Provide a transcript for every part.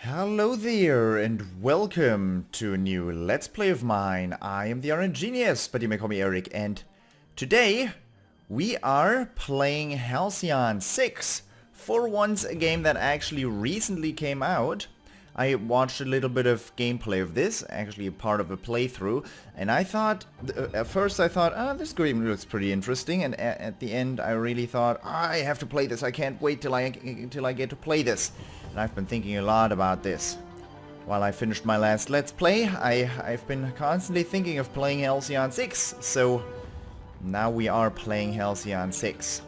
Hello there and welcome to a new Let's Play of mine. I am the RNGenius, but you may call me Eric, and today we are playing Halcyon 6. For once, a game that actually recently came out. I watched a little bit of gameplay of this, actually a part of a playthrough, and I thought, at first I thought, oh, this game looks pretty interesting, and at the end I really thought, I have to play this, I can't wait till I get to play this. And I've been thinking a lot about this. While I finished my last Let's Play, I've been constantly thinking of playing Halcyon 6, so now we are playing Halcyon 6.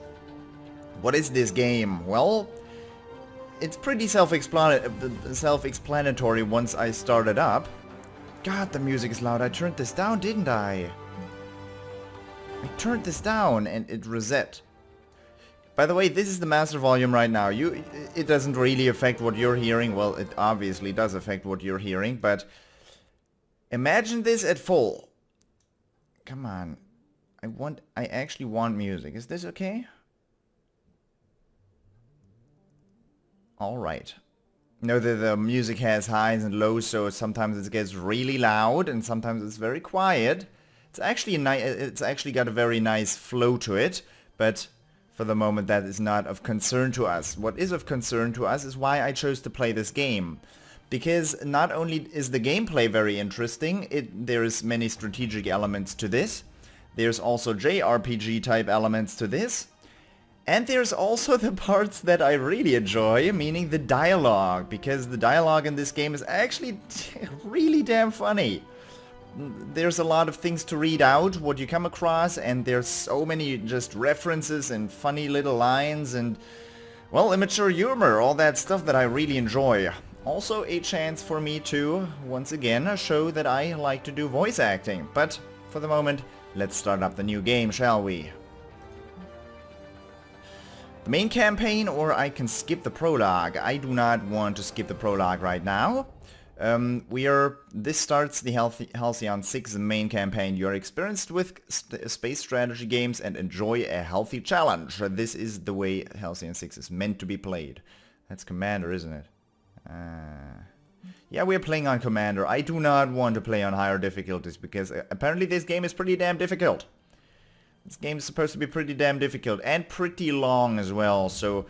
What is this game? Well, it's pretty self-explanatory once I start it up. God, the music is loud. I turned this down, didn't I? I turned this down and it reset. By the way, this is the master volume right now. It doesn't really affect what you're hearing. Well, it obviously does affect what you're hearing, but imagine this at full. Come on. I actually want music. Is this okay? Alright. Know that the music has highs and lows, so sometimes it gets really loud and sometimes it's very quiet. It's actually got a very nice flow to it, but for the moment that is not of concern to us. What is of concern to us is why I chose to play this game. Because not only is the gameplay very interesting, there is many strategic elements to this. There's also JRPG type elements to this. And there's also the parts that I really enjoy, meaning the dialogue, because the dialogue in this game is actually really damn funny. There's a lot of things to read out, what you come across, and there's so many just references and funny little lines and, well, immature humor, all that stuff that I really enjoy. Also a chance for me to, once again, show that I like to do voice acting. But for the moment, let's start up the new game, shall we? Main campaign, or I can skip the prologue. I do not want to skip the prologue right now. This starts the Halcyon 6 main campaign. You are experienced with space strategy games and enjoy a healthy challenge. This is the way Halcyon 6 is meant to be played. That's Commander, isn't it? Yeah, we're playing on Commander. I do not want to play on higher difficulties because apparently this game is pretty damn difficult. This game is supposed to be pretty damn difficult and pretty long as well, so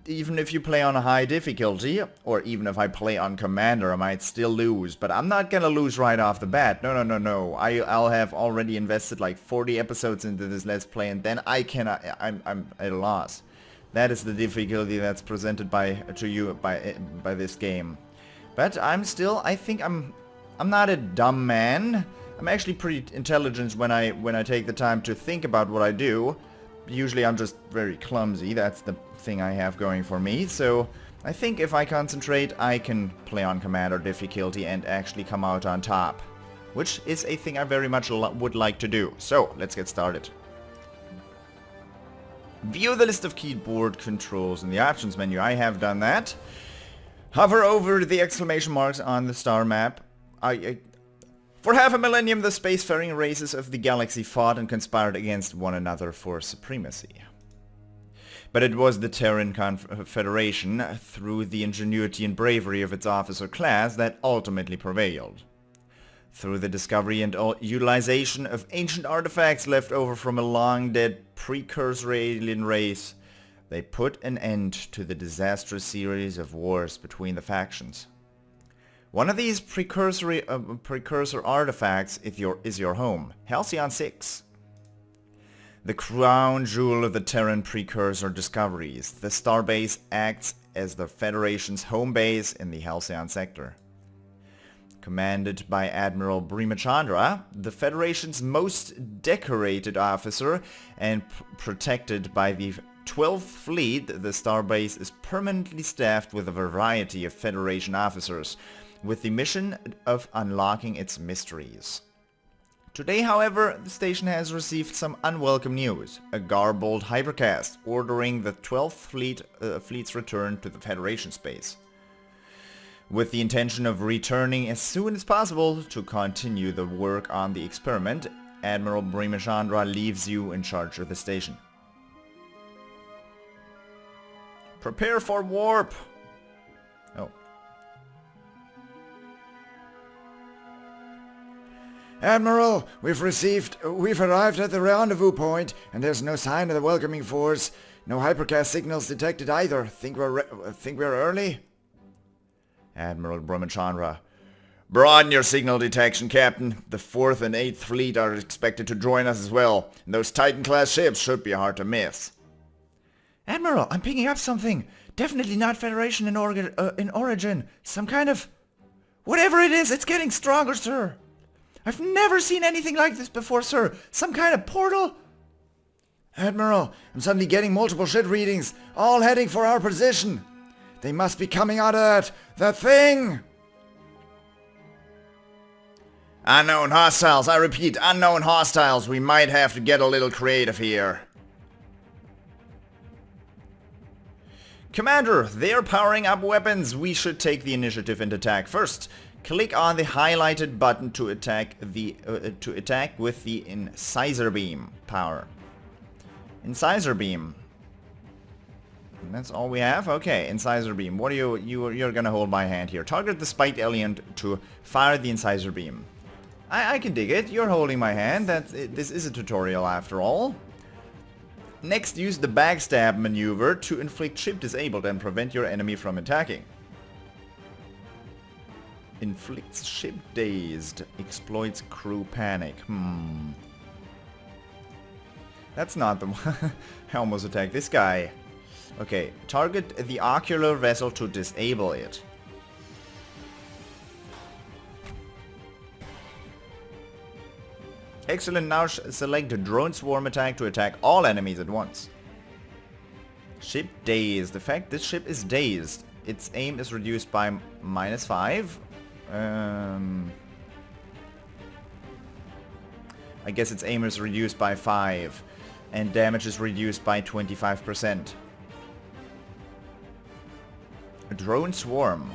even if you play on a high difficulty, or even if I play on Commander, I might still lose, but I'm not gonna lose right off the bat. No. I'll have already invested like 40 episodes into this Let's Play, and then I'm at a loss. That is the difficulty that's presented to you by this game. But I think I'm not a dumb man. I'm actually pretty intelligent when I take the time to think about what I do. Usually I'm just very clumsy, that's the thing I have going for me, so I think if I concentrate I can play on Commander difficulty and actually come out on top. Which is a thing I very much would like to do. So, let's get started. View the list of keyboard controls in the options menu. I have done that. Hover over the exclamation marks on the star map. For half a millennium, the spacefaring races of the galaxy fought and conspired against one another for supremacy. But it was the Terran Confederation, through the ingenuity and bravery of its officer class, that ultimately prevailed. Through the discovery and utilization of ancient artifacts left over from a long-dead precursor alien race, they put an end to the disastrous series of wars between the factions. One of these precursor artifacts is your home, Halcyon 6. The crown jewel of the Terran precursor discoveries, the Starbase acts as the Federation's home base in the Halcyon sector. Commanded by Admiral Brimachandra, the Federation's most decorated officer, and protected by the 12th Fleet, the Starbase is permanently staffed with a variety of Federation officers, with the mission of unlocking its mysteries. Today, however, the station has received some unwelcome news. A garbled hypercast ordering the 12th Fleet's return to the Federation space, with the intention of returning as soon as possible to continue the work on the experiment. Admiral Brimachandra leaves you in charge of the station. Prepare for warp! Oh. Admiral, we've arrived at the rendezvous point, and there's no sign of the welcoming force. No hypercast signals detected either. Think we're early? Admiral Brahmachandra. Broaden your signal detection, Captain. The 4th and 8th Fleet are expected to join us as well. And those Titan-class ships should be hard to miss. Admiral, I'm picking up something. Definitely not Federation in origin. Some kind of... Whatever it is, it's getting stronger, sir. I've never seen anything like this before, sir. Some kind of portal? Admiral, I'm suddenly getting multiple ship readings, all heading for our position. They must be coming out of that thing. Unknown hostiles, I repeat, unknown hostiles. We might have to get a little creative here. Commander, they're powering up weapons. We should take the initiative and attack first. Click on the highlighted button to attack with the incisor beam power. Incisor beam. That's all we have? Okay, incisor beam. What are you're gonna hold my hand here. Target the spiked alien to fire the incisor beam. I can dig it. You're holding my hand. This is a tutorial after all. Next, use the backstab maneuver to inflict ship disabled and prevent your enemy from attacking. Inflicts ship dazed. Exploits crew panic. That's not the one. I almost attacked this guy. Okay, target the ocular vessel to disable it. Excellent, now select the drone swarm attack to attack all enemies at once. Ship dazed. The fact this ship is dazed. Its aim is reduced by -5. I guess its aim is reduced by 5. And damage is reduced by 25%. A drone swarm.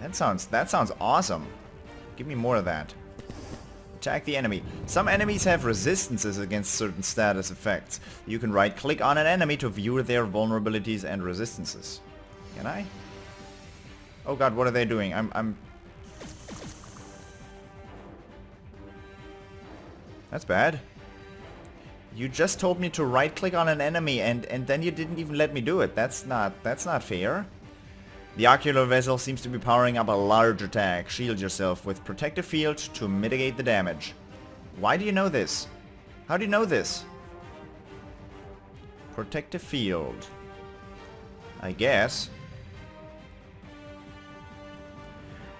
That sounds awesome. Give me more of that. Attack the enemy. Some enemies have resistances against certain status effects. You can right-click on an enemy to view their vulnerabilities and resistances. Can I? Oh god, what are they doing? That's bad. You just told me to right-click on an enemy and then you didn't even let me do it. That's not fair. The ocular vessel seems to be powering up a large attack. Shield yourself with protective field to mitigate the damage. Why do you know this? How do you know this? Protective field. I guess.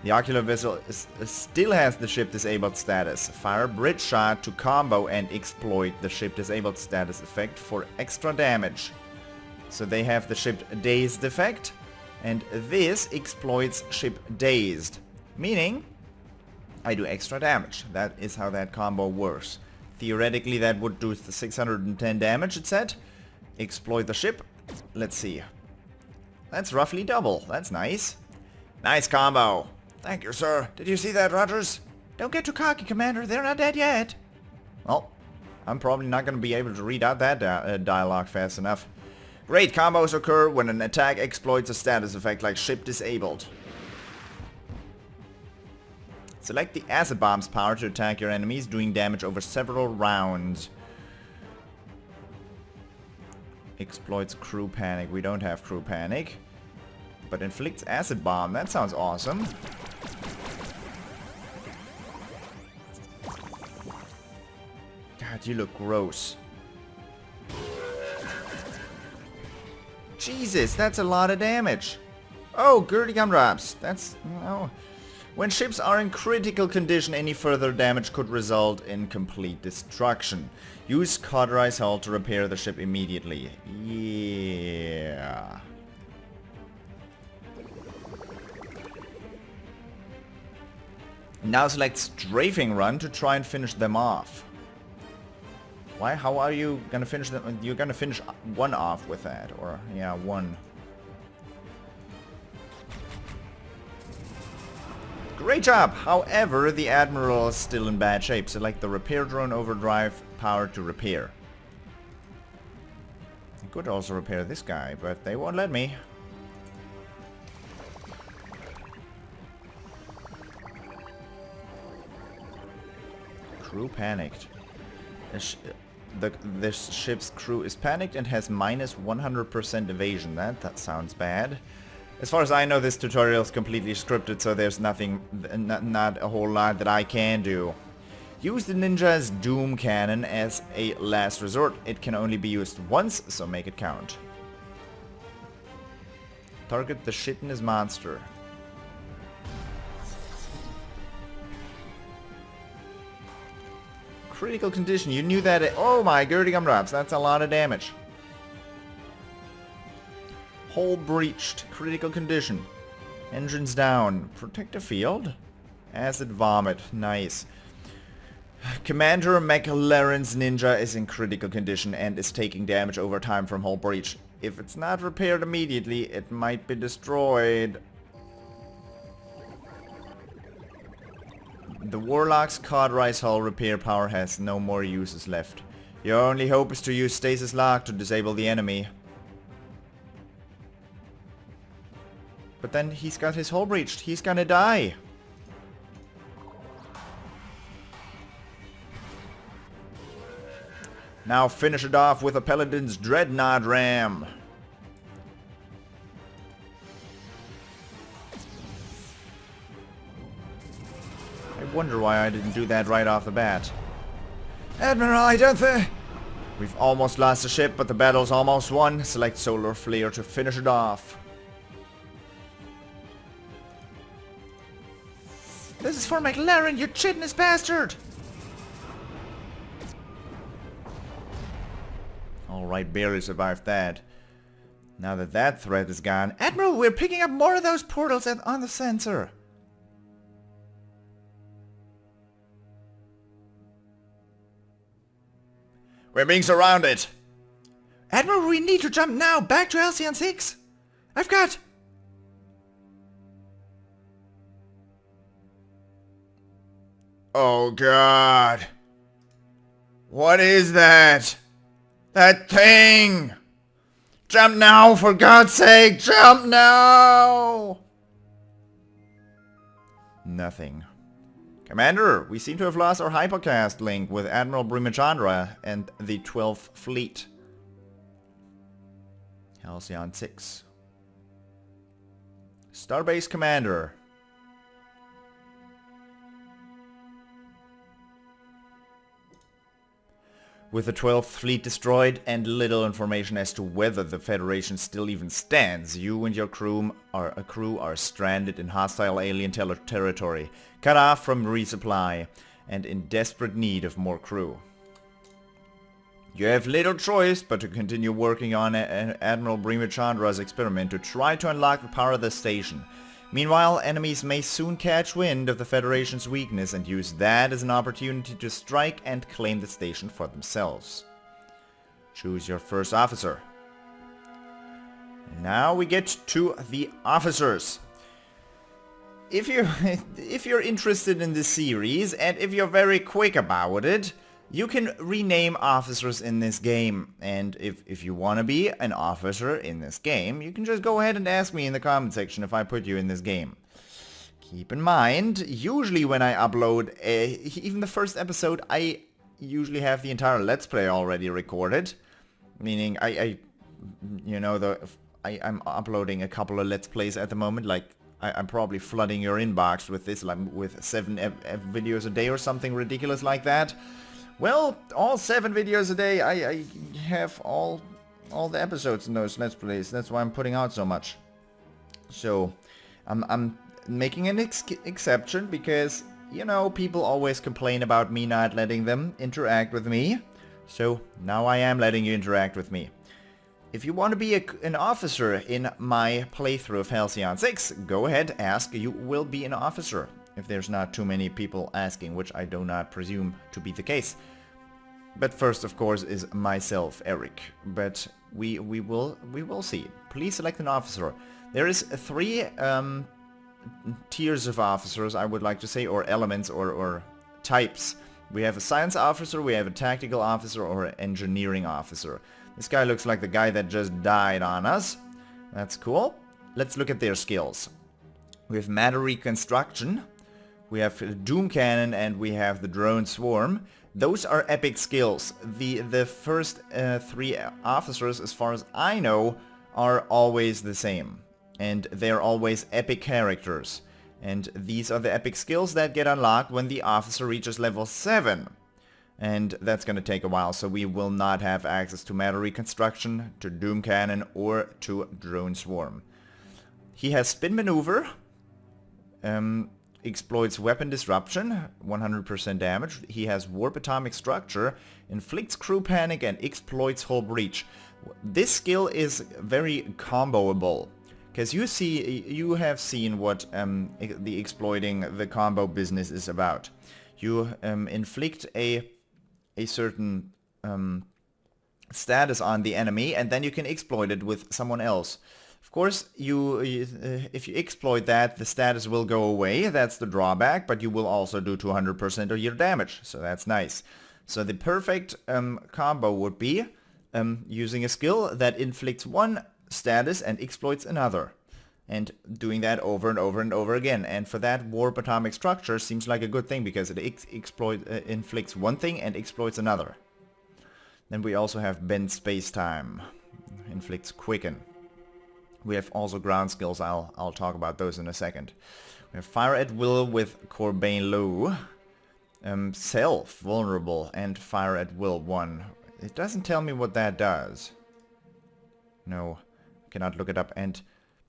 The ocular vessel still has the ship disabled status. Fire bridge shot to combo and exploit the ship disabled status effect for extra damage. So they have the ship dazed effect. And this exploits ship dazed, meaning I do extra damage. That is how that combo works. Theoretically that would do the 610 damage, it said. Exploit the ship. Let's see. That's roughly double. That's nice. Nice combo. Thank you, sir. Did you see that, Rogers? Don't get too cocky, Commander. They're not dead yet. Well, I'm probably not going to be able to read out that dialogue fast enough. Great combos occur when an attack exploits a status effect like ship disabled. Select the acid bomb's power to attack your enemies, doing damage over several rounds. Exploits crew panic. We don't have crew panic. But inflicts acid bomb. That sounds awesome. God, you look gross. Jesus, that's a lot of damage. Oh, Gertie gumdrops. That's... oh. When ships are in critical condition, any further damage could result in complete destruction. Use cauterize hull to repair the ship immediately. Yeah. Now select strafing run to try and finish them off. Why? How are you gonna finish them? You're gonna finish one off with that, or yeah, one. Great job! However, the Admiral is still in bad shape. Select the repair drone overdrive power to repair. I could also repair this guy, but they won't let me. Crew panicked. This ship's crew is panicked and has minus 100% evasion. That sounds bad. As far as I know, this tutorial is completely scripted, so there's nothing, not a whole lot that I can do. Use the ninja's doom cannon as a last resort. It can only be used once, so make it count. Target the shit in his monster. Critical condition. You knew that. Oh my girding gum drops. That's a lot of damage. Hull breached. Critical condition. Engines down. Protect the field. Acid vomit. Nice. Commander McLaren's ninja is in critical condition and is taking damage over time from hull breach. If it's not repaired immediately, it might be destroyed. The Warlock's Codrice hull repair power has no more uses left. Your only hope is to use Stasis Lock to disable the enemy. But then he's got his hull breached. He's gonna die. Now finish it off with a Paladin's Dreadnought Ram. I wonder why I didn't do that right off the bat. Admiral, I don't think... We've almost lost the ship, but the battle's almost won. Select Solar Flare to finish it off. This is for McLaren, you chitinous bastard! Alright, barely survived that. Now that that threat is gone... Admiral, we're picking up more of those portals on the sensor. We're being surrounded! Admiral, we need to jump now, back to Halcyon 6! I've got... Oh god! What is that? That thing! Jump now, for God's sake! Jump now! Nothing. Commander, we seem to have lost our hypercast link with Admiral Brimachandra and the 12th Fleet. Halcyon 6. Starbase Commander. With the 12th Fleet destroyed and little information as to whether the Federation still even stands, you and your crew are stranded in hostile alien territory, cut off from resupply, and in desperate need of more crew. You have little choice but to continue working on Admiral Brimachandra's experiment to try to unlock the power of the station. Meanwhile, enemies may soon catch wind of the Federation's weakness and use that as an opportunity to strike and claim the station for themselves. Choose your first officer. Now we get to the officers. If you're interested in this series, and if you're very quick about it, you can rename officers in this game, and if you want to be an officer in this game, you can just go ahead and ask me in the comment section if I put you in this game. Keep in mind, usually when I upload even the first episode, I usually have the entire Let's Play already recorded, meaning I'm uploading a couple of Let's Plays at the moment, like I'm probably flooding your inbox with this, like with 7 videos a day or something ridiculous like that. Well, all 7 videos a day, I have all the episodes in those Let's Plays. That's why I'm putting out so much. So, I'm making an exception because, you know, people always complain about me not letting them interact with me. So, now I am letting you interact with me. If you want to be an officer in my playthrough of Halcyon 6, go ahead, ask. You will be an officer. If there's not too many people asking, which I do not presume to be the case. But first, of course, is myself, Eric. But we will see. Please select an officer. There is 3 tiers of officers, I would like to say, or elements, or types. We have a science officer, we have a tactical officer, or an engineering officer. This guy looks like the guy that just died on us. That's cool. Let's look at their skills. We have matter reconstruction. We have Doom Cannon and we have the Drone Swarm. Those are epic skills. The first 3 officers, as far as I know, are always the same. And they're always epic characters. And these are the epic skills that get unlocked when the officer reaches level 7. And that's gonna take a while, so we will not have access to Matter Reconstruction, to Doom Cannon, or to Drone Swarm. He has Spin Maneuver, exploits Weapon Disruption, 100% damage. He has Warp Atomic Structure, inflicts Crew Panic, and exploits Hull Breach. This skill is very comboable, because you have seen what the exploiting the combo business is about. You inflict a certain status on the enemy, and then you can exploit it with someone else. Of course, if you exploit that, the status will go away. That's the drawback, but you will also do 200% of your damage, so that's nice. So the perfect combo would be using a skill that inflicts one status and exploits another, and doing that over and over and over again. And for that, Warp Atomic Structure seems like a good thing, because it inflicts one thing and exploits another. Then we also have Bend Space-Time, inflicts Quicken. We have also ground skills. I'll talk about those in a second. We have Fire at Will with Corbane Low, Self, Vulnerable, and Fire at Will 1. It doesn't tell me what that does. No, cannot look it up. And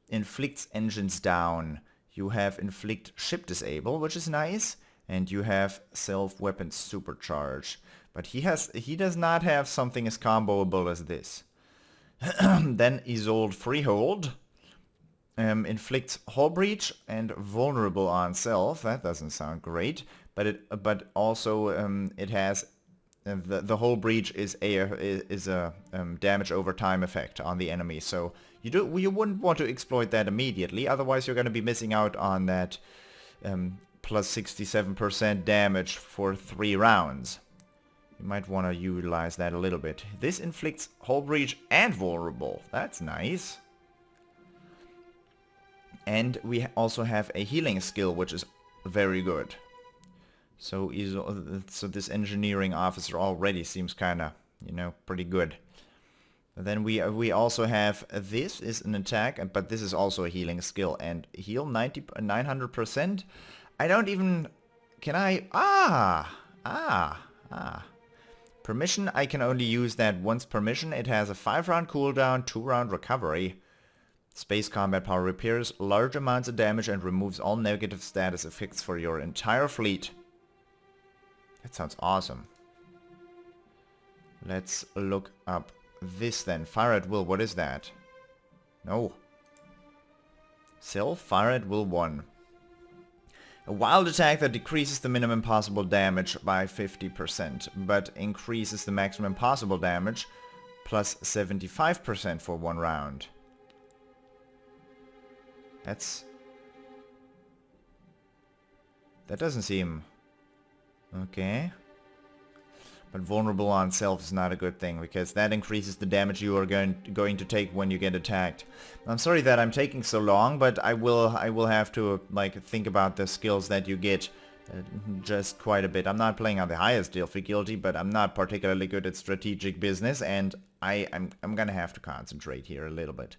inflicts engines down. You have Inflict Ship Disable, which is nice, and you have Self Weapon Supercharge. But he does not have something as comboable as this. Then Isolde Freehold, inflicts Hull Breach and Vulnerable on Self. That doesn't sound great, but also it has the Hull Breach is a damage over time effect on the enemy. So you wouldn't want to exploit that immediately, otherwise you're going to be missing out on that plus 67% damage for 3 rounds. You might want to utilize that a little bit. This inflicts Hull Breach and Vulnerable. That's nice. And we also have a healing skill, which is very good. So this engineering officer already seems kind of, pretty good. And then we also have, this is an attack, but this is also a healing skill. And heal 900%. I don't even... Can I... Permission, I can only use that once per mission. It has a 5-round cooldown, 2-round recovery. Space Combat Power repairs large amounts of damage and removes all negative status effects for your entire fleet. That sounds awesome. Let's look up this then. Fire at Will, what is that? No. Self Fire at Will 1. A wild attack that decreases the minimum possible damage by 50%, but increases the maximum possible damage plus 75% for 1 round. That doesn't seem... Okay. But vulnerable on self is not a good thing, because that increases the damage you are going to take when you get attacked. I'm sorry that I'm taking so long, but I will have to think about the skills that you get just quite a bit. I'm not playing on the highest difficulty, but I'm not particularly good at strategic business, and I'm gonna have to concentrate here a little bit.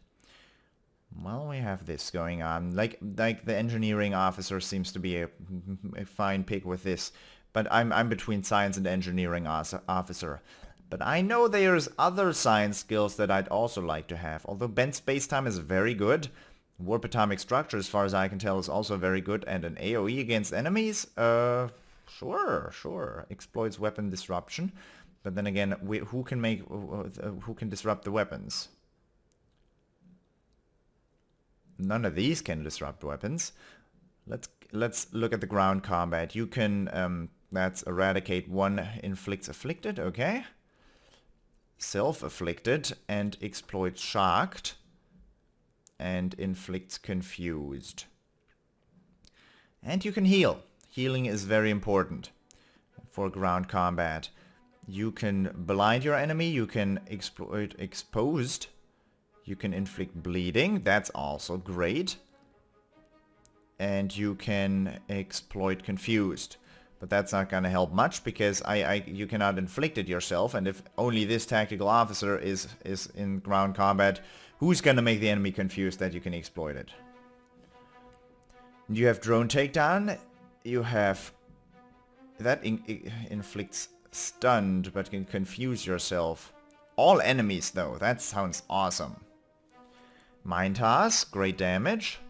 Well, we have this going on. Like the engineering officer seems to be a fine pick with this. But I'm between science and engineering officer. But I know there's other science skills that I'd also like to have. Although Bend Spacetime is very good. Warp Atomic Structure, as far as I can tell, is also very good. And an AoE against enemies? Sure. Exploits weapon disruption. But then again, who can disrupt the weapons? None of these can disrupt weapons. Let's look at the ground combat. You can... that's Eradicate 1, inflicts afflicted, okay. Self-afflicted and exploits shocked. And inflicts confused. And you can heal. Healing is very important for ground combat. You can blind your enemy, you can exploit exposed. You can inflict bleeding, that's also great. and you can exploit confused. But that's not gonna help much because you cannot inflict it yourself, and if only this tactical officer is in ground combat, who's gonna make the enemy confused that you can exploit it? You have drone takedown, you have... that inflicts stunned but can confuse yourself. All enemies though, that sounds awesome. Mind toss, great damage.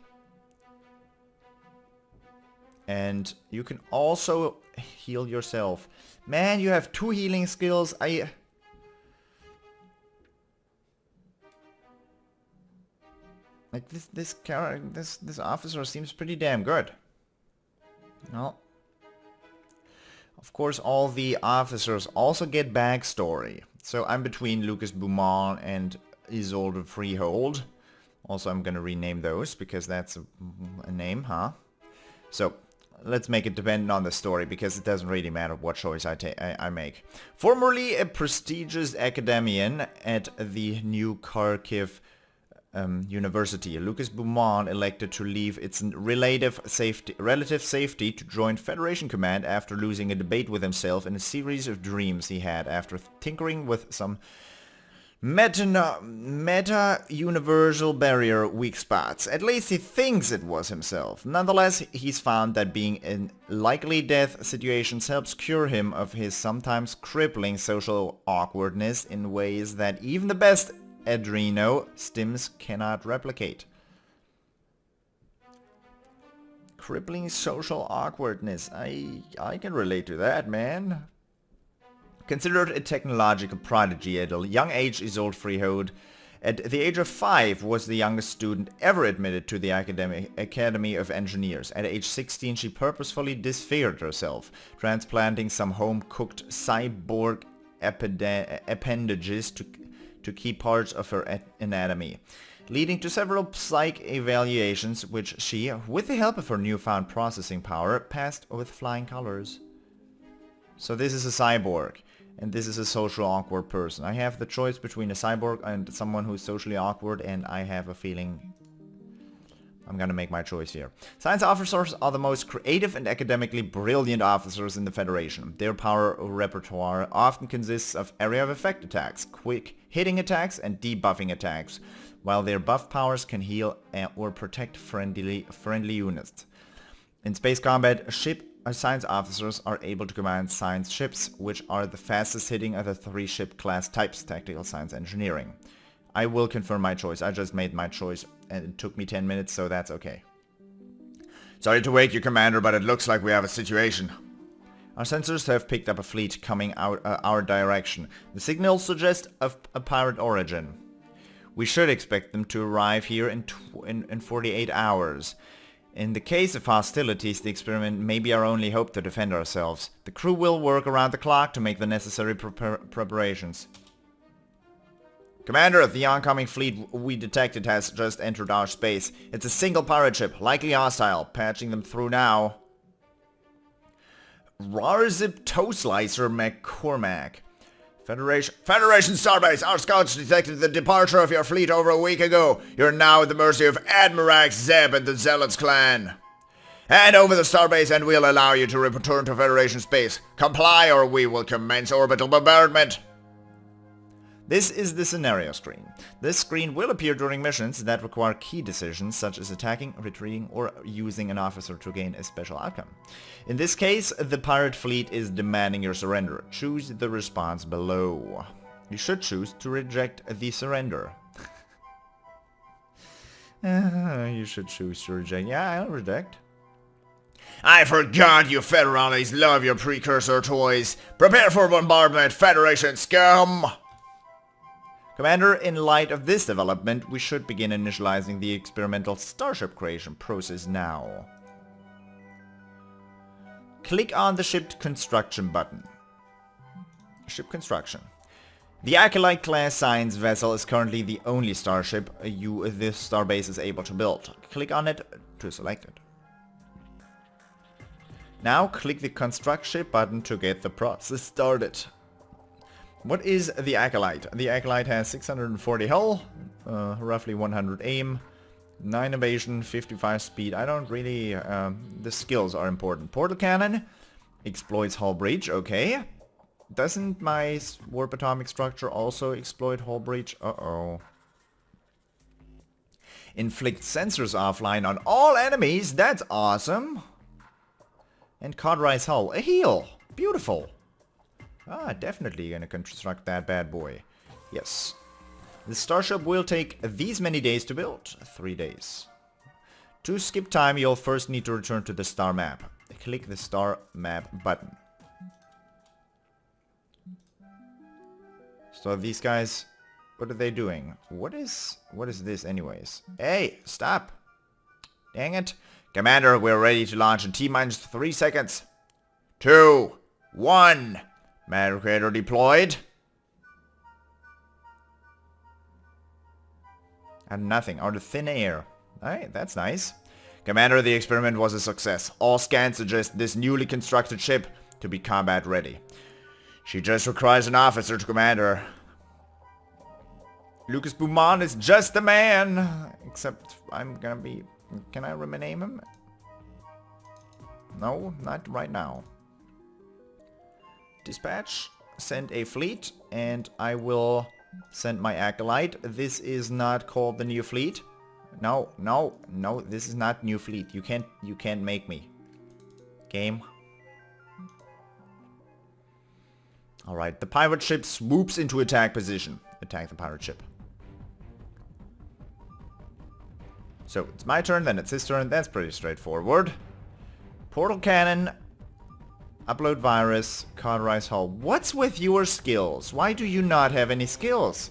And you can also heal yourself. Man, you have 2 healing skills. Like this officer seems pretty damn good. Well, of course, all the officers also get backstory. So I'm between Lucas Beaumont and Isolde Freehold. Also, I'm gonna rename those because that's a name, huh? So let's make it dependent on the story because it doesn't really matter what choice I make. Formerly a prestigious academician at the new Kharkiv University, Lucas Beaumont elected to leave its relative safety to join Federation Command after losing a debate with himself in a series of dreams he had after tinkering with some meta-universal barrier weak spots. At least he thinks it was himself. Nonetheless, he's found that being in likely death situations helps cure him of his sometimes crippling social awkwardness in ways that even the best adreno stims cannot replicate. Crippling social awkwardness. I can relate to that, man. Considered a technological prodigy at a young age, Isolde Freehold, at the age of 5, was the youngest student ever admitted to the Academy of Engineers. At age 16, she purposefully disfigured herself, transplanting some home-cooked cyborg appendages to key parts of her anatomy, leading to several psych evaluations which she, with the help of her newfound processing power, passed with flying colors. So this is a cyborg, and this is a social awkward person. I have the choice between a cyborg and someone who's socially awkward, and I have a feeling I'm gonna make my choice here. Science officers are the most creative and academically brilliant officers in the Federation. Their power repertoire often consists of area of effect attacks, quick hitting attacks, and debuffing attacks, while their buff powers can heal or protect friendly units. In space combat, science officers are able to command science ships, which are the fastest hitting of the 3 ship class types, tactical science engineering. I will confirm my choice. I just made my choice and it took me 10 minutes, so that's okay. Sorry to wake you, Commander, but it looks like we have a situation. Our sensors have picked up a fleet coming out our direction. The signals suggest a pirate origin. We should expect them to arrive here in 48 hours. In the case of hostilities, the experiment may be our only hope to defend ourselves. The crew will work around the clock to make the necessary preparations. Commander, the oncoming fleet we detected has just entered our space. It's a single pirate ship, likely hostile. Patching them through now. Rarzip Toe Slicer McCormack. Federation Starbase, our scouts detected the departure of your fleet over a week ago. You're now at the mercy of Admirax Zeb and the Zealots clan. Hand over the Starbase and we'll allow you to return to Federation space. Comply or we will commence orbital bombardment. This is the scenario screen. This screen will appear during missions that require key decisions such as attacking, retreating, or using an officer to gain a special outcome. In this case, the pirate fleet is demanding your surrender. Choose the response below. You should choose to reject the surrender. You should choose to reject. Yeah, I'll reject. I forgot you Federales love your precursor toys. Prepare for bombardment, Federation scum! Commander, in light of this development, we should begin initializing the experimental starship creation process now. Click on the ship construction button. Ship construction. The Acolyte class science vessel is currently the only starship this starbase is able to build. Click on it to select it. Now click the construct ship button to get the process started. What is the Acolyte? The Acolyte has 640 hull, roughly 100 aim, 9 evasion, 55 speed. I don't really... the skills are important. Portal cannon exploits hull breach. Okay. Doesn't my warp atomic structure also exploit hull breach? Uh-oh. Inflict sensors offline on all enemies. That's awesome. And cauterize hull. A heal. Beautiful. Ah, definitely gonna construct that bad boy. Yes. The starship will take these many days to build. 3 days. To skip time, you'll first need to return to the star map. Click the star map button. So these guys, what are they doing? What is this anyways? Hey, stop. Dang it. Commander, we're ready to launch in T-minus 3 seconds. 2, 1. Matter creator deployed. And nothing. Out of thin air. Alright, that's nice. Commander, the experiment was a success. All scans suggest this newly constructed ship to be combat ready. She just requires an officer to command her. Lucas Beaumont is just the man. Except I'm gonna be... Can I rename him? No, not right now. Dispatch. Send a fleet. And I will send my acolyte. This is not called the new fleet. No, no, no. This is not new fleet. You can't make me. Game. Alright, the pirate ship swoops into attack position. Attack the pirate ship. So, it's my turn, then it's his turn. That's pretty straightforward. Portal cannon. Upload virus. Cauterize hull. What's with your skills? Why do you not have any skills?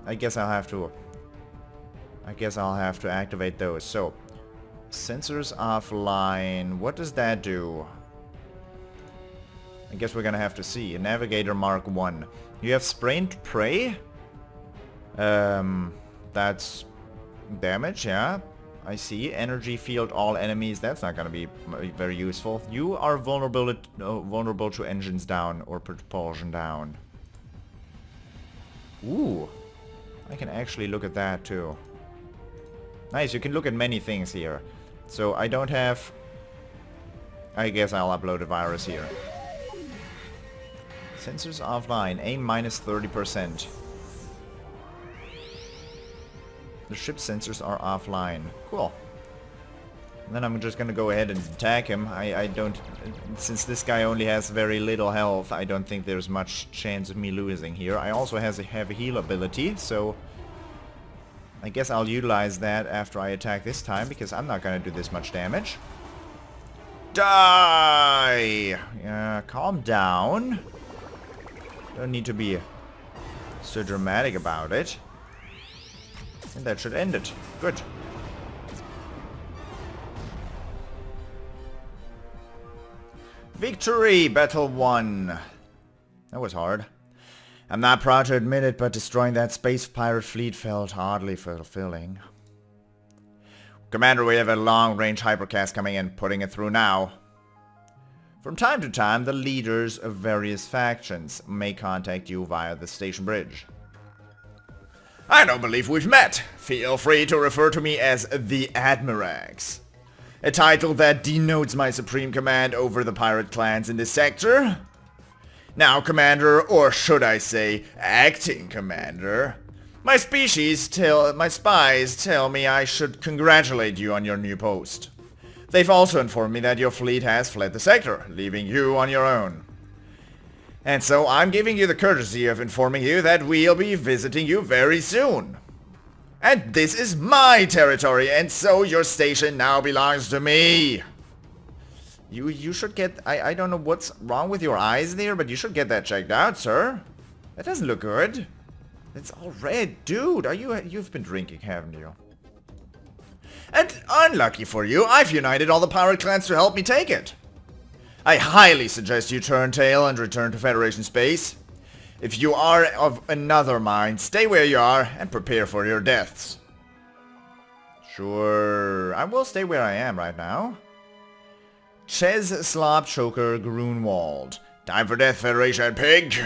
I guess I'll have to activate those. So, sensors offline. What does that do? I guess we're gonna have to see. Navigator Mark 1. You have sprained prey? That's damage, yeah. I see. Energy field all enemies. That's not gonna be very useful. You are vulnerable to engines down or propulsion down. Ooh. I can actually look at that too. Nice, you can look at many things here. So I don't have... I guess I'll upload a virus here. Sensors offline. Aim minus 30%. The ship sensors are offline. Cool. And then I'm just gonna go ahead and attack him. I don't... Since this guy only has very little health, I don't think there's much chance of me losing here. I also have a heal ability, so... I guess I'll utilize that after I attack this time, because I'm not gonna do this much damage. Die! Yeah, calm down. Don't need to be so dramatic about it. And that should end it. Good. Victory! Battle won. That was hard. I'm not proud to admit it, but destroying that space pirate fleet felt hardly fulfilling. Commander, we have a long-range hypercast coming in, putting it through now. From time to time, the leaders of various factions may contact you via the station bridge. I don't believe we've met. Feel free to refer to me as the Admirax. A title that denotes my supreme command over the pirate clans in this sector. Now, Commander, or should I say, acting Commander, my spies tell me I should congratulate you on your new post. They've also informed me that your fleet has fled the sector, leaving you on your own. And so I'm giving you the courtesy of informing you that we'll be visiting you very soon. And this is my territory, and so your station now belongs to me. You should get... I don't know what's wrong with your eyes there, but you should get that checked out, sir. That doesn't look good. It's all red. Dude, you've been drinking, haven't you? And unlucky for you, I've united all the pirate clans to help me take it. I highly suggest you turn tail and return to Federation space. If you are of another mind, stay where you are and prepare for your deaths. Sure, I will stay where I am right now. Ches Slob Choker Grunwald. Time for death, Federation pig.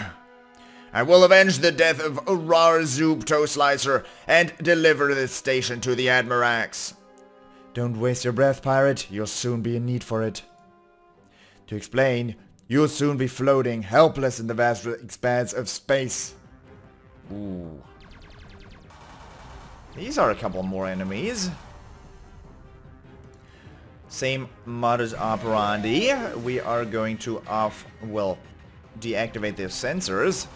I will avenge the death of Rar-Zoob Toe Slicer and deliver this station to the Admirax. Don't waste your breath, pirate. You'll soon be in need for it. To explain, you'll soon be floating, helpless in the vast expanse of space. Ooh. These are a couple more enemies. Same modus operandi. We are going to deactivate their sensors.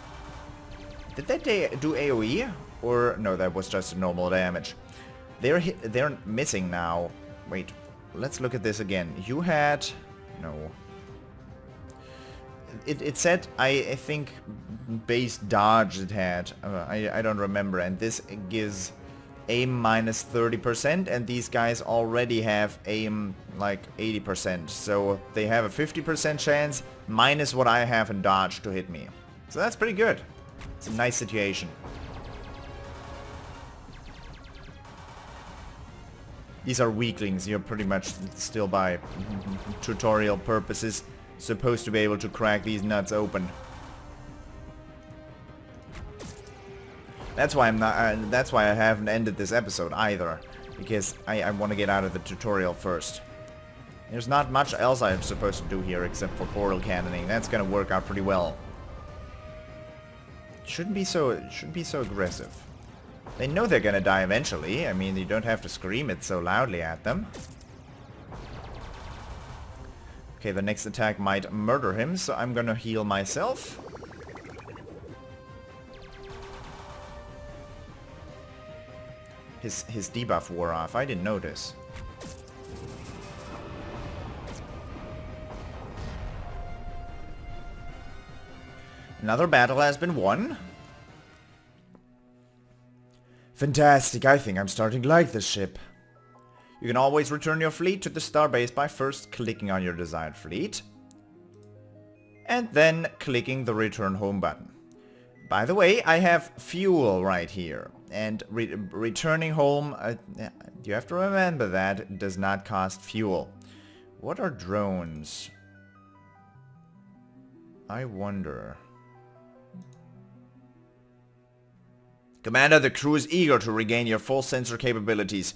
Did that do AoE? Or no, that was just normal damage. They're missing now. Wait, let's look at this again. You had... no. It said, I think, base dodge it had. I don't remember. And this gives aim minus 30%. And these guys already have aim like 80%. So they have a 50% chance minus what I have in dodge to hit me. So that's pretty good. It's a nice situation. These are weaklings. You're pretty much still by tutorial purposes supposed to be able to crack these nuts open. That's why I'm not. That's why I haven't ended this episode either, because I want to get out of the tutorial first. There's not much else I'm supposed to do here except for portal cannoning. That's gonna work out pretty well. Shouldn't be so aggressive. They know they're gonna die eventually. I mean, you don't have to scream it so loudly at them. Okay, the next attack might murder him, so I'm gonna heal myself. His debuff wore off. I didn't notice. Another battle has been won. Fantastic, I think I'm starting to like this ship. You can always return your fleet to the starbase by first clicking on your desired fleet. And then clicking the return home button. By the way, I have fuel right here. And returning home, you have to remember that it does not cost fuel. What are drones? I wonder... Commander, the crew is eager to regain your full sensor capabilities.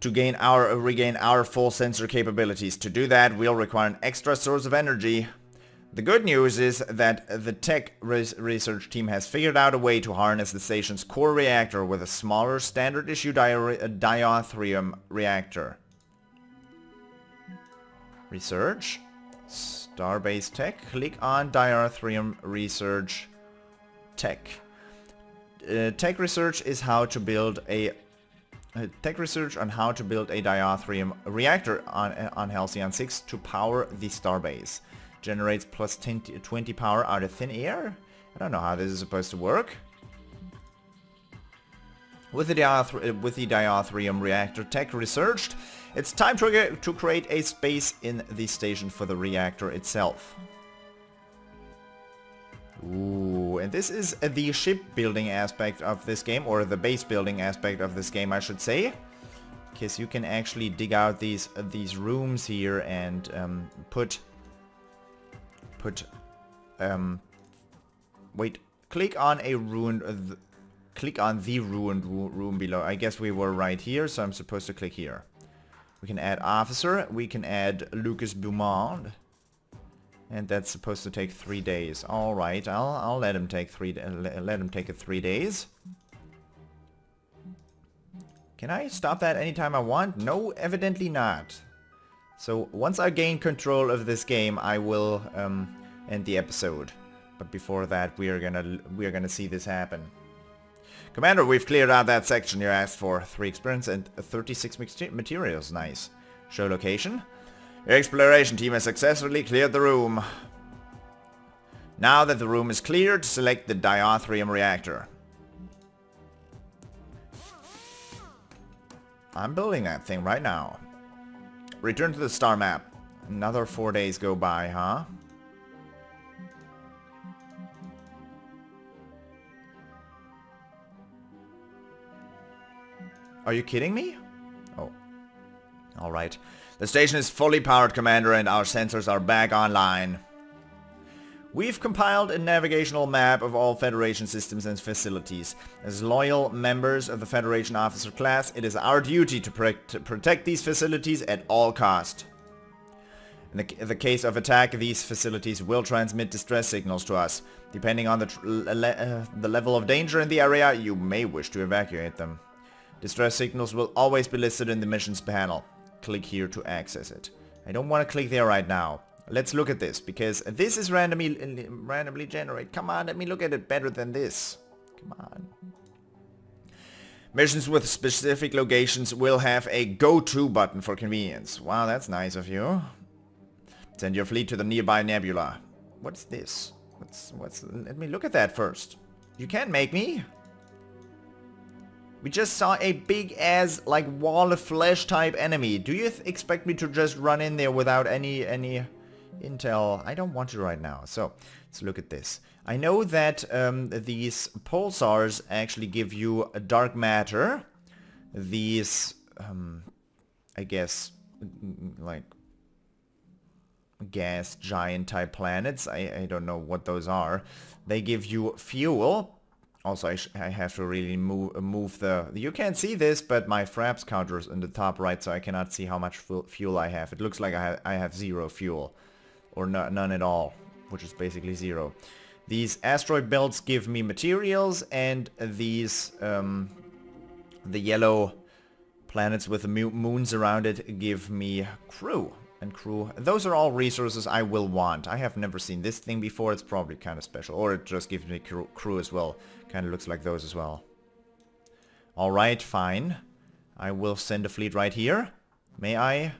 Regain our full sensor capabilities. To do that, we'll require an extra source of energy. The good news is that the tech research team has figured out a way to harness the station's core reactor with a smaller standard issue diauthrium reactor. Research. Starbase Tech. Click on diauthrium research tech. Tech research is how to build a tech research on how to build a diauthrium reactor on Halcyon 6 to power the starbase. Generates plus 20 power out of thin air? I don't know how this is supposed to work. With the diauthrium reactor tech researched, it's time to create a space in the station for the reactor itself. Ooh, and this is the shipbuilding aspect of this game, or the base building aspect of this game, I should say. Because you can actually dig out these rooms here and click on a ruined, click on the ruined room below. I guess we were right here, so I'm supposed to click here. We can add officer, we can add Lucas Beaumont. And that's supposed to take 3 days. All right, I'll let him take 3 days. Can I stop that anytime I want? No, evidently not. So once I gain control of this game, I will end the episode. But before that, we are gonna see this happen. Commander, we've cleared out that section you asked for. 3 experience and 36 materials. Nice. Show location. Your exploration team has successfully cleared the room. Now that the room is cleared, select the diauthrium reactor. I'm building that thing right now. Return to the star map. Another 4 days go by, huh? Are you kidding me? Oh. Alright. The station is fully powered, Commander, and our sensors are back online. We've compiled a navigational map of all Federation systems and facilities. As loyal members of the Federation officer class, it is our duty to protect these facilities at all cost. In the case of attack, these facilities will transmit distress signals to us. Depending on the level of danger in the area, you may wish to evacuate them. Distress signals will always be listed in the missions panel. Click here to access it. I don't want to click there right now. Let's look at this, because this is randomly generated. Come on, let me look at it better than this. Come on. Missions with specific locations will have a go-to button for convenience. Wow, that's nice of you. Send your fleet to the nearby nebula. What's this? Let me look at that first. You can't make me. We just saw a big-ass, like, wall of flesh type enemy. Do you expect me to just run in there without any intel? I don't want to right now. So, let's look at this. I know that these pulsars actually give you a dark matter. These, I guess, like, gas giant type planets. I don't know what those are. They give you fuel. Also, I have to really move the... You can't see this, but my fraps counter is in the top right, so I cannot see how much fuel I have. It looks like I have 0 fuel. Or none at all, which is basically 0. These asteroid belts give me materials, and these... the yellow planets with the moons around it give me crew. And crew. Those are all resources I will want. I have never seen this thing before. It's probably kind of special. Or it just gives me crew as well. Kind of looks like those as well. Alright, fine. I will send a fleet right here. May I?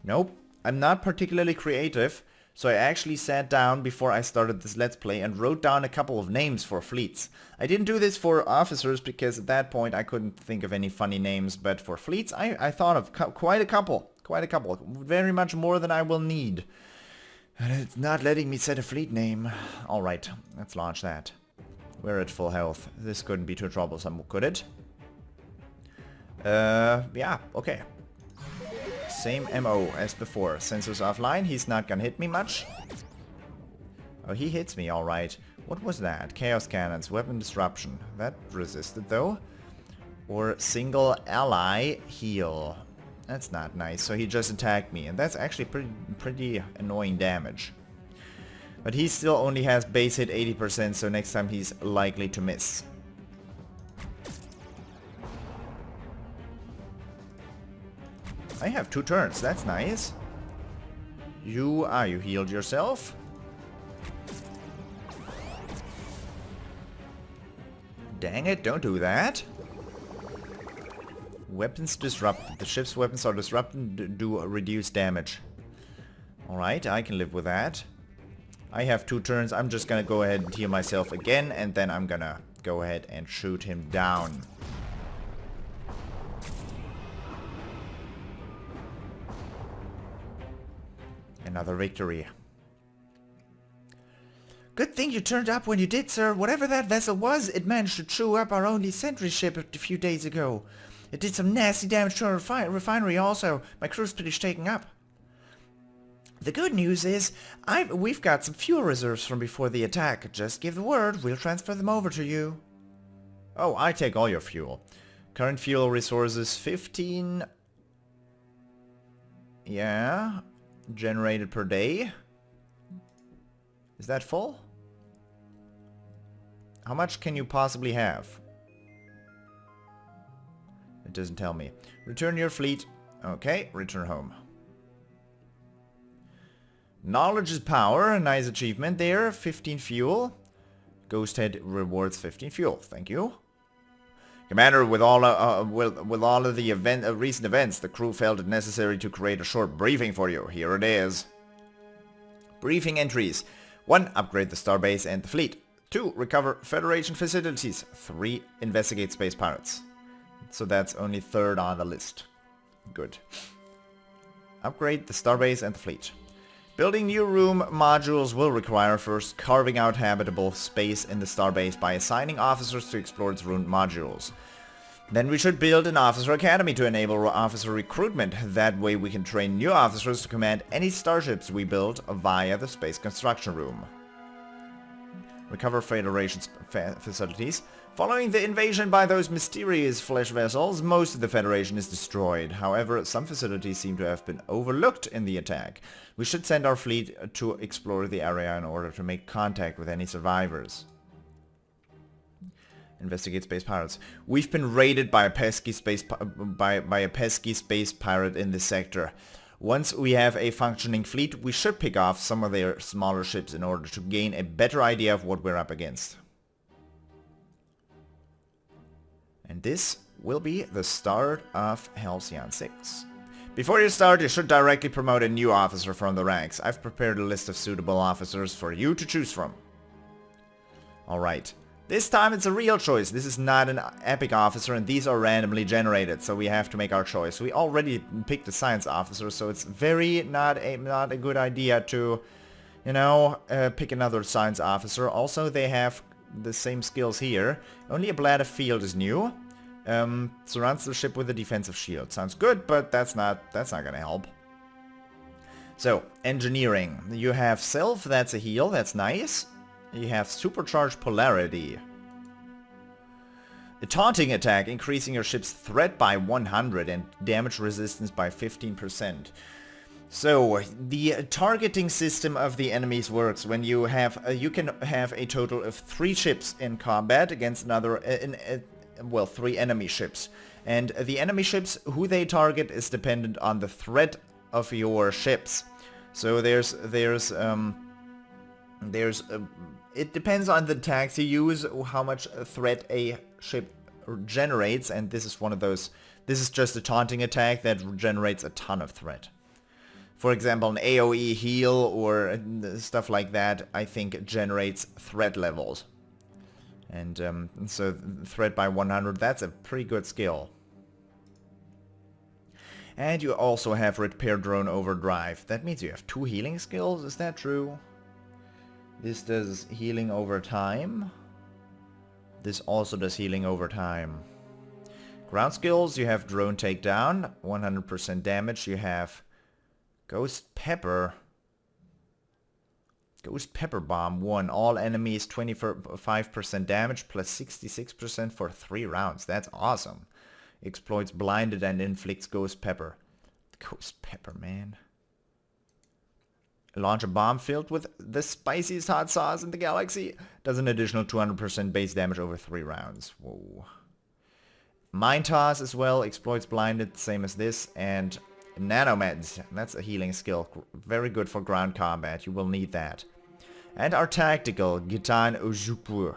Nope. I'm not particularly creative. So I actually sat down before I started this Let's Play and wrote down a couple of names for fleets. I didn't do this for officers because at that point I couldn't think of any funny names, but for fleets I thought of quite a couple. Very much more than I will need. And it's not letting me set a fleet name. Alright, let's launch that. We're at full health. This couldn't be too troublesome, could it? Yeah, okay. Same MO as before. Sensors offline. He's not gonna hit me much. Oh, he hits me alright. What was that? Chaos cannons. Weapon disruption. That resisted though. Or single ally heal. That's not nice. So he just attacked me. And that's actually pretty annoying damage. But he still only has base hit 80%. So next time he's likely to miss. I have 2 turns, that's nice. You healed yourself. Dang it, don't do that. Weapons disrupted. The ship's weapons are disrupted, do reduce damage. Alright, I can live with that. I have 2 turns, I'm just gonna go ahead and heal myself again, and then I'm gonna go ahead and shoot him down. Another victory. Good thing you turned up when you did, sir. Whatever that vessel was, it managed to chew up our only sentry ship a few days ago. It did some nasty damage to our refinery also. My crew's pretty shaken up. The good news is, we've got some fuel reserves from before the attack. Just give the word, we'll transfer them over to you. Oh, I take all your fuel. Current fuel resources 15... Yeah... generated per day. Is that full? How much can you possibly have? It doesn't tell me. Return your fleet. Okay, return home. Knowledge is power. A nice achievement there. 15 fuel. Ghost Head rewards 15 fuel. Thank you. Commander, with all of the recent events, the crew felt it necessary to create a short briefing for you. Here it is. Briefing entries. 1. Upgrade the starbase and the fleet. 2. Recover Federation facilities. 3. Investigate space pirates. So that's only 3rd on the list. Good. Upgrade the starbase and the fleet. Building new room modules will require first carving out habitable space in the starbase by assigning officers to explore its ruined modules. Then we should build an officer academy to enable officer recruitment. That way we can train new officers to command any starships we build via the space construction room. Recover Federation's facilities. Following the invasion by those mysterious flesh vessels, most of the Federation is destroyed. However, some facilities seem to have been overlooked in the attack. We should send our fleet to explore the area in order to make contact with any survivors. Investigate space pirates. We've been raided by a pesky space pirate in this sector. Once we have a functioning fleet, we should pick off some of their smaller ships in order to gain a better idea of what we're up against. And this will be the start of Halcyon 6. Before you start, you should directly promote a new officer from the ranks. I've prepared a list of suitable officers for you to choose from. Alright. This time it's a real choice. This is not an epic officer and these are randomly generated, so we have to make our choice. We already picked a science officer, so it's very not a good idea to, you know, pick another science officer. Also, they have the same skills here. Only a bladder field is new. Surrounds the ship with a defensive shield. Sounds good, but that's not gonna help. So, engineering. You have self, that's a heal, that's nice. You have supercharged polarity. The taunting attack, increasing your ship's threat by 100 and damage resistance by 15%. So, the targeting system of the enemies works when you have you can have a total of 3 ships in combat against another, well, 3 enemy ships. And the enemy ships, who they target is dependent on the threat of your ships. So it depends on the tags you use, how much threat a ship generates, and this is one of those. This is just a taunting attack that generates a ton of threat. For example, an AoE heal or stuff like that, I think generates threat levels. And so threat by 100, that's a pretty good skill. And you also have Repair Drone Overdrive. That means you have 2 healing skills, is that true? This does healing over time. This also does healing over time. Ground skills, you have Drone Takedown, 100% damage. You have Ghost Pepper. Ghost Pepper Bomb 1. All enemies 25% damage plus 66% for 3 rounds. That's awesome. Exploits blinded and inflicts Ghost Pepper. Ghost Pepper, man. Launch a bomb filled with the spiciest hot sauce in the galaxy. Does an additional 200% base damage over 3 rounds. Whoa. Mind Toss as well. Exploits blinded, same as this. And Nanomeds. That's a healing skill. Very good for ground combat. You will need that. And our tactical. Gitan Ojupur.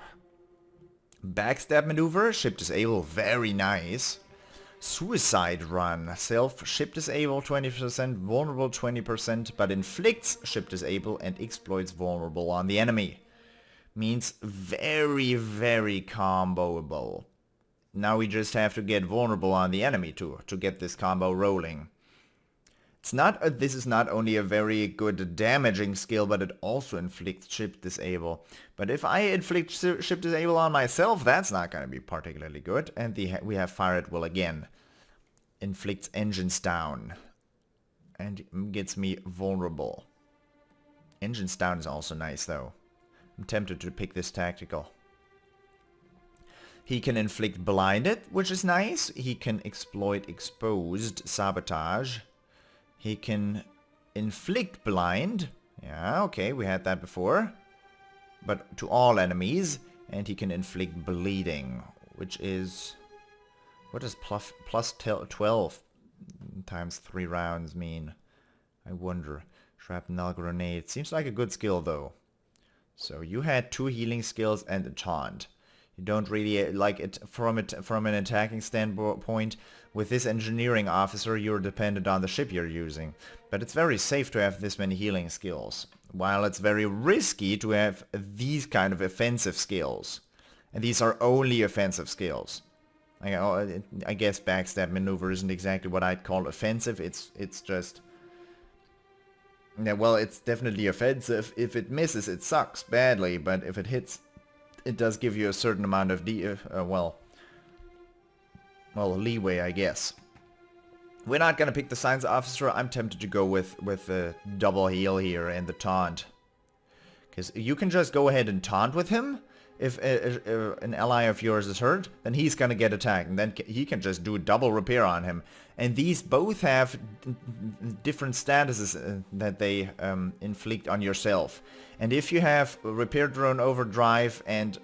Backstab maneuver. Ship disable. Very nice. Suicide Run. Self, ship disable 20%, vulnerable 20%, but inflicts ship disable and exploits vulnerable on the enemy. Means very, very comboable. Now we just have to get vulnerable on the enemy to get this combo rolling. It's not. This is not only a very good damaging skill, but it also inflicts ship disable. But if I inflict ship disable on myself, that's not going to be particularly good. And we have Fire at Will again. Inflicts engines down. And gets me vulnerable. Engines down is also nice though. I'm tempted to pick this tactical. He can inflict blinded, which is nice. He can exploit exposed sabotage. He can inflict blind. Yeah, okay, we had that before. But to all enemies. And he can inflict bleeding, which is... What does plus 12 times 3 rounds mean? I wonder. Shrapnel grenade. Seems like a good skill though. So you had 2 healing skills and a taunt. You don't really like it from an attacking standpoint. With this engineering officer, you're dependent on the ship you're using. But it's very safe to have this many healing skills. While it's very risky to have these kind of offensive skills. And these are only offensive skills. I guess backstab maneuver isn't exactly what I'd call offensive. It's just... Yeah, well, it's definitely offensive. If it misses, it sucks badly. But if it hits, it does give you a certain amount of well, well, leeway, I guess. We're not gonna pick the science officer. I'm tempted to go with the double heal here and the taunt. Because you can just go ahead and taunt with him. If an ally of yours is hurt, then he's gonna get attacked. And then he can just do double repair on him. And these both have different statuses that they inflict on yourself. And if you have Repair Drone Overdrive and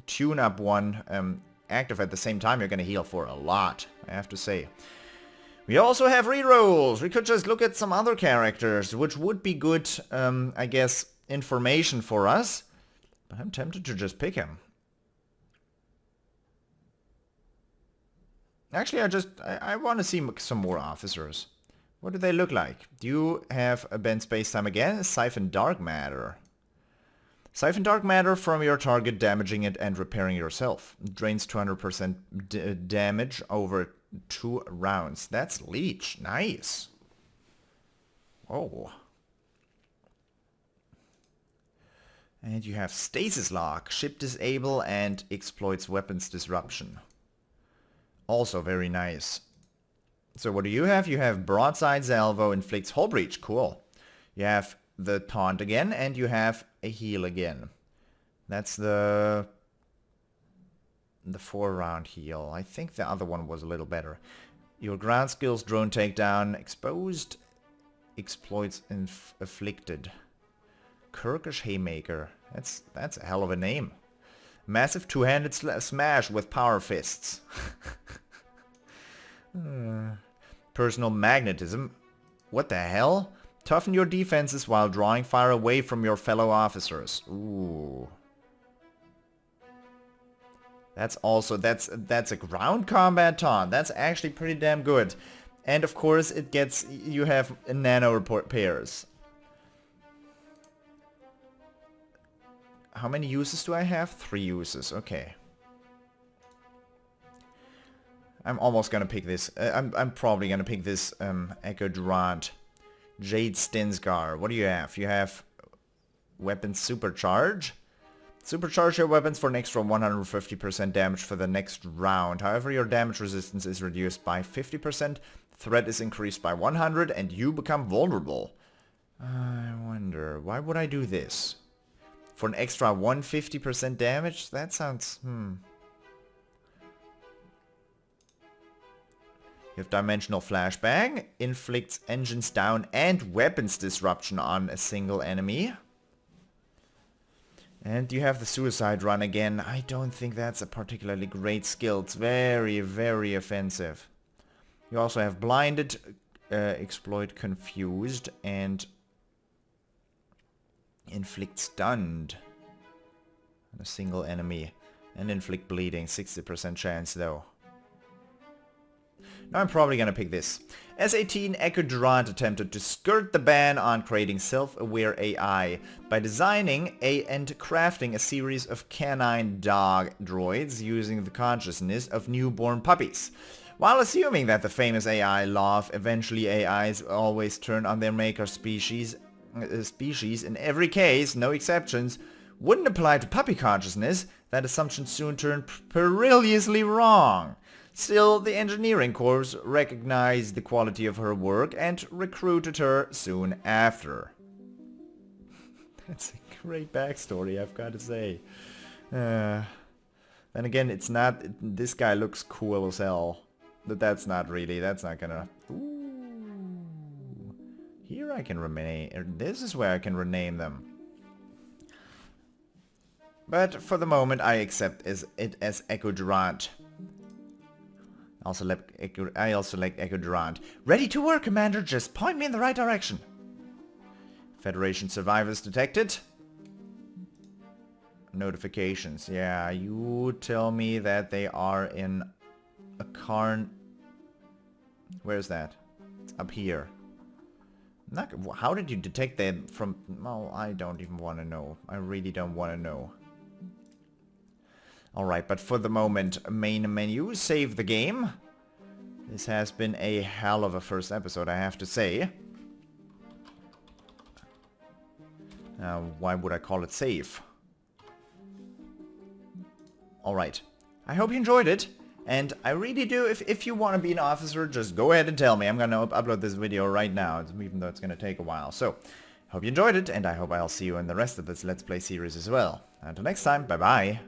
Tune Up 1 active at the same time, you're gonna heal for a lot, I have to say. We also have rerolls. We could just look at some other characters, which would be good, I guess, information for us. But I'm tempted to just pick him. Actually, I want to see some more officers. What do they look like? Do you have a bend space-time again? Siphon Dark Matter. Siphon Dark Matter from your target, damaging it and repairing yourself. Drains 200% damage over 2 rounds. That's Leech. Nice. Oh. And you have Stasis Lock, Ship Disable, and exploits weapons disruption. Also very nice. So what do you have? You have Broadside Salvo, inflicts hull breach. Cool. You have the taunt again, and you have a heal again. That's the 4-round heal. I think the other one was a little better. Your ground skills, drone takedown, exposed, exploits afflicted. Kirkish Haymaker. That's a hell of a name. Massive two-handed smash with power fists. Personal magnetism. What the hell? Toughen your defenses while drawing fire away from your fellow officers. Ooh. That's a ground combat taunt. That's actually pretty damn good. And of course you have nano repairs. How many uses do I have? 3 uses. Okay. I'm almost gonna pick this. I'm probably gonna pick this Echo Durant. Jade Stinscar. What do you have? You have weapon supercharge. Supercharge your weapons for an extra 150% damage for the next round. However, your damage resistance is reduced by 50%, threat is increased by 100, and you become vulnerable. I wonder, why would I do this? For an extra 150% damage? That sounds... You have Dimensional Flashbang, inflicts engines down and weapons disruption on a single enemy. And you have the Suicide Run again. I don't think that's a particularly great skill. It's very, very offensive. You also have Blinded, Exploit Confused, and Inflict Stunned on a single enemy. And Inflict Bleeding, 60% chance though. Now I'm probably gonna pick this. S18 Echo Durant attempted to skirt the ban on creating self-aware AI by designing and crafting a series of canine dog droids using the consciousness of newborn puppies. While assuming that the famous AI law of eventually AIs always turn on their maker species in every case, no exceptions, wouldn't apply to puppy consciousness, that assumption soon turned perilously wrong. Still, the engineering corps recognized the quality of her work and recruited her soon after. That's a great backstory, I've got to say. Then again, it's not... This guy looks cool as hell. But that's not gonna... Ooh. Here I can rename... This is where I can rename them. But for the moment, I accept it as Echo Durant. I also like Echo Durant. Ready to work, Commander. Just point me in the right direction. Federation survivors detected. Notifications. Yeah, you tell me that they are in a Karn... Where's that? It's up here. How did you detect them from... Well, I don't even want to know. I really don't want to know. Alright, but for the moment, main menu, save the game. This has been a hell of a first episode, I have to say. Why would I call it save? Alright, I hope you enjoyed it, And I really do, if you want to be an officer, just go ahead and tell me. I'm going to upload this video right now, even though it's going to take a while. So, hope you enjoyed it, and I hope I'll see you in the rest of this Let's Play series as well. Until next time, bye-bye.